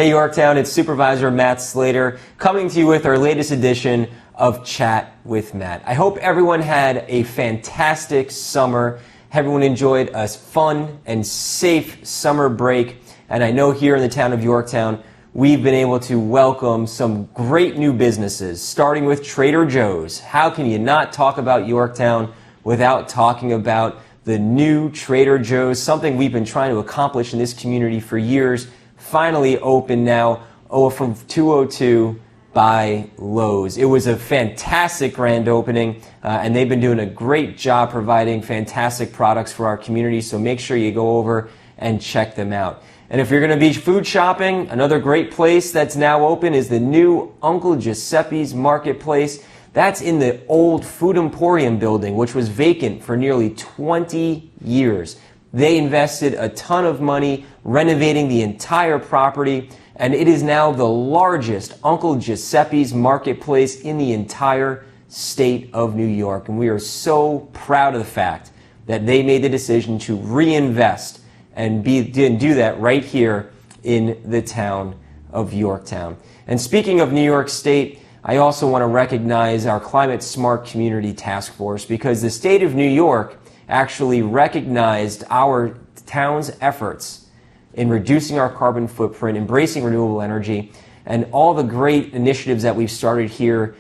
Hey Yorktown, it's Supervisor Matt Slater coming to you with our latest edition of Chat with Matt. I hope everyone had a fantastic summer. Everyone enjoyed a fun and safe summer break. And I know here in the town of Yorktown, we've been able to welcome some great new businesses, starting with Trader Joe's. How can you not talk about Yorktown without talking about the new Trader Joe's, something we've been trying to accomplish in this community for years, finally open now from 202 by Lowe's. It was a fantastic grand opening, and they've been doing a great job providing fantastic products for our community, so make sure you go over and check them out. And if you're going to be food shopping, another great place that's now open is the new Uncle Giuseppe's Marketplace. That's in the old Food Emporium building, which was vacant for nearly 20 years. They invested a ton of money renovating the entire property, and it is now the largest Uncle Giuseppe's Marketplace in the entire state of New York. And we are so proud of the fact that they made the decision to reinvest and do that right here in the town of Yorktown. And speaking of New York State, I also want to recognize our Climate Smart Community Task Force, because the state of New York actually recognized our town's efforts in reducing our carbon footprint, embracing renewable energy, and all the great initiatives that we've started here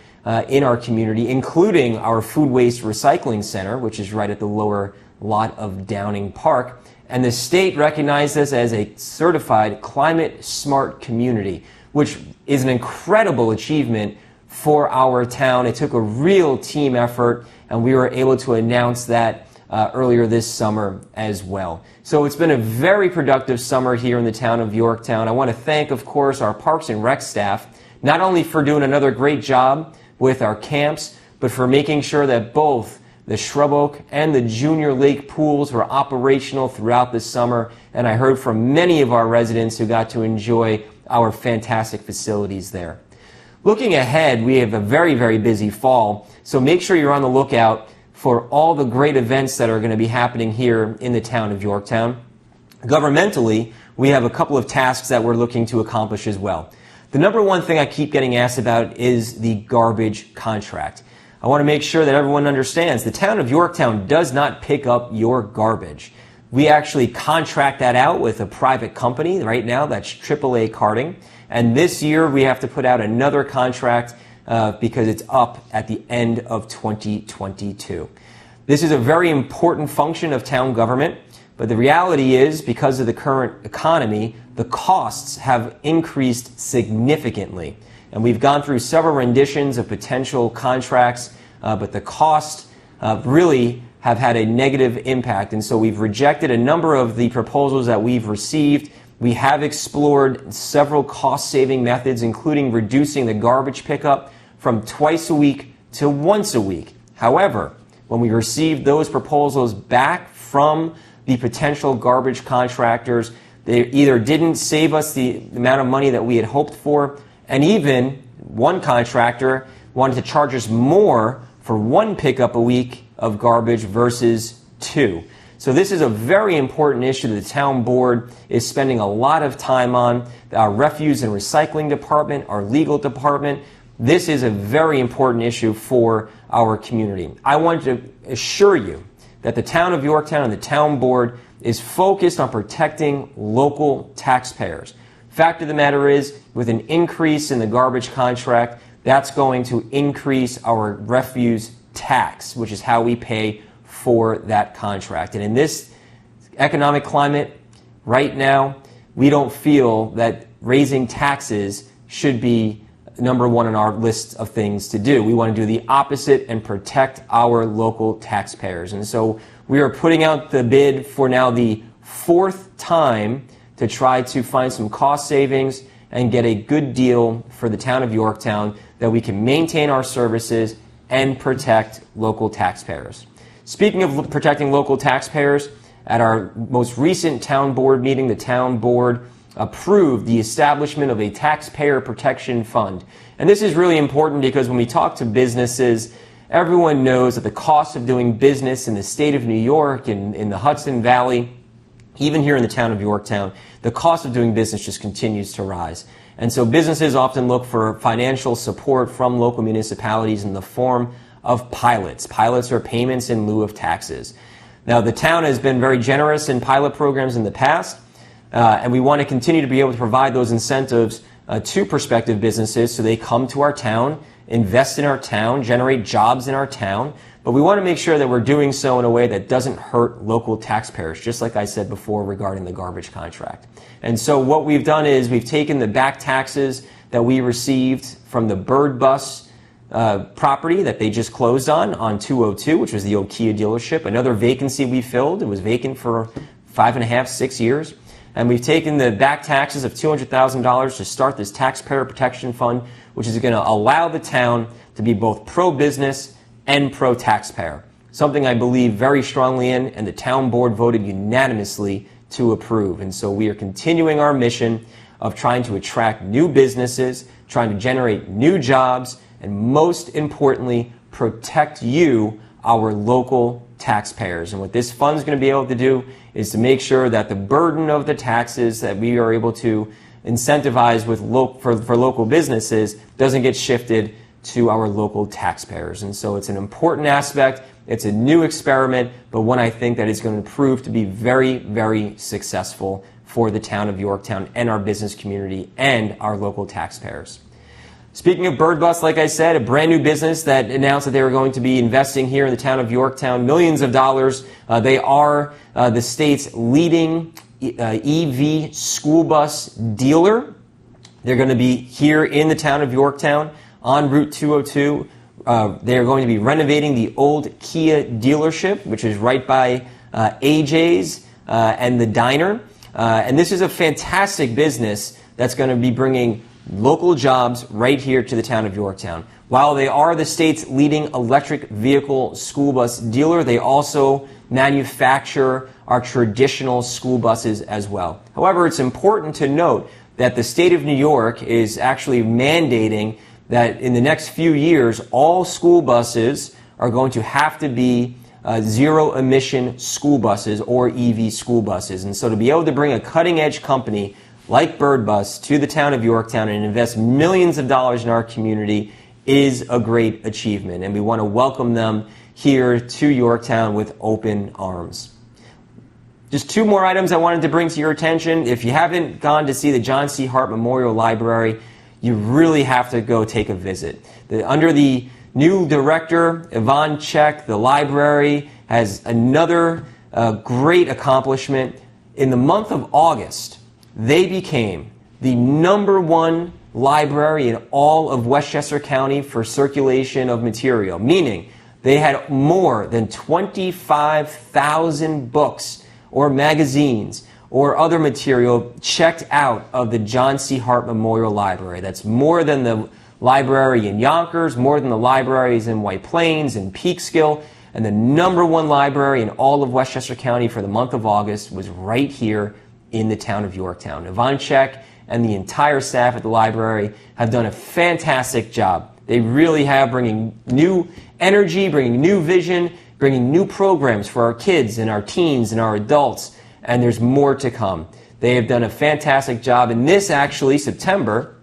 in our community, including our food waste recycling center, which is right at the lower lot of Downing Park. And the state recognized us as a certified climate smart community, which is an incredible achievement for our town. It took a real team effort, and we were able to announce that earlier this summer as well. So it's been a very productive summer here in the town of Yorktown. I want to thank, of course, our Parks and Rec staff, not only for doing another great job with our camps, but for making sure that both the Shrub Oak and the Junior Lake pools were operational throughout the summer. And I heard from many of our residents who got to enjoy our fantastic facilities there. Looking ahead, we have a very, very busy fall, so make sure you're on the lookout for all the great events that are going to be happening here in the town of Yorktown. Governmentally, we have a couple of tasks that we're looking to accomplish as well. The number one thing I keep getting asked about is the garbage contract. I want to make sure that everyone understands the town of Yorktown does not pick up your garbage. We actually contract that out with a private company right now, that's AAA Carting. And this year we have to put out another contract because it's up at the end of 2022. This is a very important function of town government, but the reality is, because of the current economy, the costs have increased significantly. And we've gone through several renditions of potential contracts, but the costs really have had a negative impact. And so we've rejected a number of the proposals that we've received. We have explored several cost-saving methods, including reducing the garbage pickup from twice a week to once a week. However, when we received those proposals back from the potential garbage contractors, they either didn't save us the amount of money that we had hoped for, and even one contractor wanted to charge us more for one pickup a week of garbage versus two. So this is a very important issue that the town board is spending a lot of time on. Our refuse and recycling department, our legal department. This is a very important issue for our community. I want to assure you that the town of Yorktown and the town board is focused on protecting local taxpayers. Fact of the matter is, with an increase in the garbage contract, that's going to increase our refuse tax, which is how we pay for that contract. And in this economic climate right now, we don't feel that raising taxes should be number one on our list of things to do. We want to do the opposite and protect our local taxpayers. And so we are putting out the bid for now the fourth time to try to find some cost savings and get a good deal for the town of Yorktown that we can maintain our services and protect local taxpayers. Speaking of protecting local taxpayers, at our most recent town board meeting, the town board approved the establishment of a taxpayer protection fund. And this is really important because when we talk to businesses, everyone knows that the cost of doing business in the state of New York and in the Hudson Valley even here in the town of Yorktown, the cost of doing business just continues to rise. And so businesses often look for financial support from local municipalities in the form of pilots. Pilots are payments in lieu of taxes. Now, the town has been very generous in pilot programs in the past, and we want to continue to be able to provide those incentives to prospective businesses so they come to our town, invest in our town, generate jobs in our town. But we want to make sure that we're doing so in a way that doesn't hurt local taxpayers, just like I said before regarding the garbage contract. And so what we've done is we've taken the back taxes that we received from the Bird Bus property that they just closed on 202, which was the old Kia dealership, another vacancy we filled. It was vacant for 5.5, 6 years. And we've taken the back taxes of $200,000 to start this taxpayer protection fund, which is going to allow the town to be both pro-business and pro-taxpayer, something I believe very strongly in, and the town board voted unanimously to approve. And so we are continuing our mission of trying to attract new businesses, trying to generate new jobs, and most importantly, protect you, our local taxpayers. And what this fund is going to be able to do is to make sure that the burden of the taxes that we are able to incentivize with for local businesses doesn't get shifted to our local taxpayers. And so it's an important aspect. It's a new experiment, but one I think that is going to prove to be very, very successful for the town of Yorktown and our business community and our local taxpayers. Speaking of Bird Bus, like I said, a brand new business that announced that they were going to be investing here in the town of Yorktown, millions of dollars. They are the state's leading EV school bus dealer. They're going to be here in the town of Yorktown on Route 202. They're going to be renovating the old Kia dealership, which is right by AJ's and the diner. And this is a fantastic business that's going to be bringing local jobs right here to the town of Yorktown. While they are the state's leading electric vehicle school bus dealer, they also manufacture our traditional school buses as well. However, it's important to note that the state of New York is actually mandating that in the next few years, all school buses are going to have to be zero-emission school buses or EV school buses. And so to be able to bring a cutting-edge company like Bird Bus to the town of Yorktown and invest millions of dollars in our community is a great achievement. And we want to welcome them here to Yorktown with open arms. Just two more items I wanted to bring to your attention. If you haven't gone to see the John C. Hart Memorial Library, you really have to go take a visit. Under the new director, Yvonne Check, the library has another great accomplishment. In the month of August, they became the #1 library in all of Westchester County for circulation of material, meaning they had more than 25,000 books or magazines or other material checked out of the John C. Hart Memorial Library. That's more than the library in Yonkers, more than the libraries in White Plains and Peekskill, and the #1 library in all of Westchester County for the month of August was right here in the town of Yorktown. Yvonne Check and the entire staff at the library have done a fantastic job. They really have, bringing new energy, bringing new vision, bringing new programs for our kids and our teens and our adults, and there's more to come. They have done a fantastic job, and this actually, September,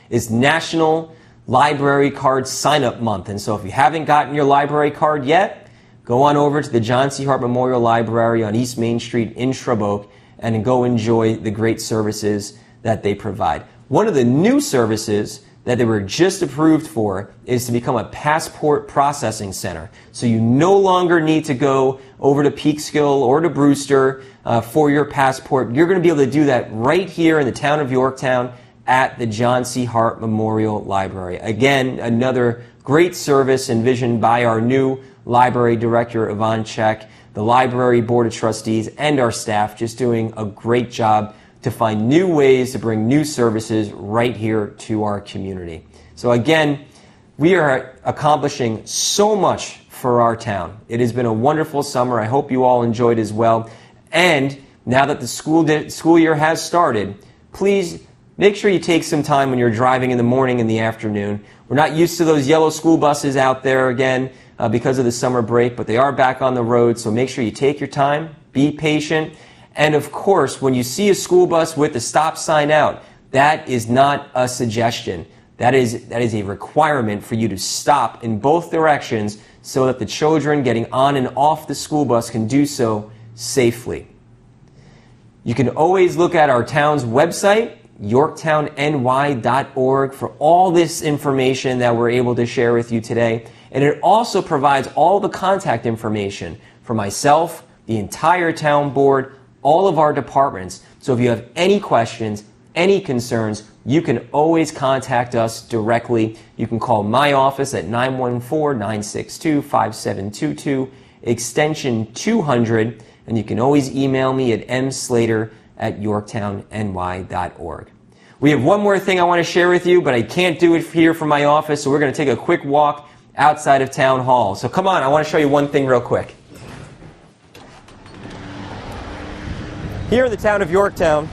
is National Library Card Sign-Up Month. And so if you haven't gotten your library card yet, go on over to the John C. Hart Memorial Library on East Main Street in Shrub Oak and go enjoy the great services that they provide. One of the new services that they were just approved for is to become a passport processing center. So you no longer need to go over to Peekskill or to Brewster for your passport. You're going to be able to do that right here in the town of Yorktown at the John C. Hart Memorial Library. Again, another great service envisioned by our new library director, Yvonne Check, the library board of trustees, and our staff, just doing a great job to find new ways to bring new services right here to our community. So again, we are accomplishing so much for our town. It has been a wonderful summer. I hope you all enjoyed as well. And now that the school year has started, please make sure you take some time when you're driving in the morning and the afternoon. We're not used to those yellow school buses out there again because of the summer break, but they are back on the road, so make sure you take your time, be patient, And of course, when you see a school bus with the stop sign out, that is not a suggestion. That is a requirement for you to stop in both directions so that the children getting on and off the school bus can do so safely. You can always look at our town's website, yorktownny.org, for all this information that we're able to share with you today. And it also provides all the contact information for myself, the entire town board, all of our departments. So if you have any questions, any concerns, you can always contact us directly. You can call my office at 914-962-5722, extension 200, and you can always email me at mslater@yorktownny.org. We have one more thing I want to share with you, but I can't do it here from my office, so we're going to take a quick walk outside of Town Hall. So come on, I want to show you one thing real quick. Here in the town of Yorktown,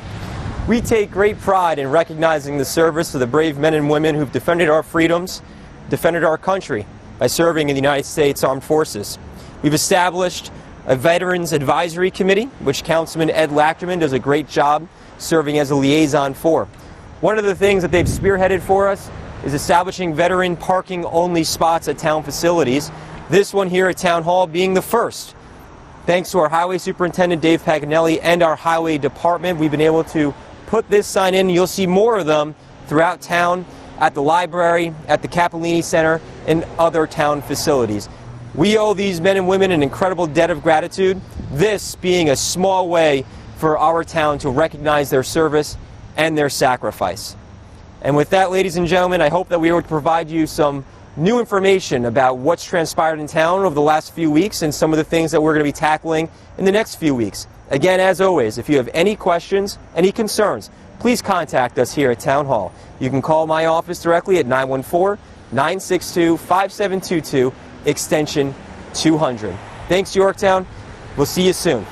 we take great pride in recognizing the service of the brave men and women who've defended our freedoms, defended our country by serving in the United States Armed Forces. We've established a Veterans Advisory Committee, which Councilman Ed Lachterman does a great job serving as a liaison for. One of the things that they've spearheaded for us is establishing veteran parking only spots at town facilities. This one here at Town Hall being the first. Thanks to our Highway Superintendent Dave Paganelli and our Highway Department, we've been able to put this sign in. You'll see more of them throughout town, at the library, at the Cappellini Center, and other town facilities. We owe these men and women an incredible debt of gratitude, this being a small way for our town to recognize their service and their sacrifice. And with that, ladies and gentlemen, I hope that we were able to provide you some new information about what's transpired in town over the last few weeks and some of the things that we're going to be tackling in the next few weeks. Again, as always, if you have any questions, any concerns, please contact us here at Town Hall. You can call my office directly at 914-962-5722, extension 200. Thanks, Yorktown. We'll see you soon.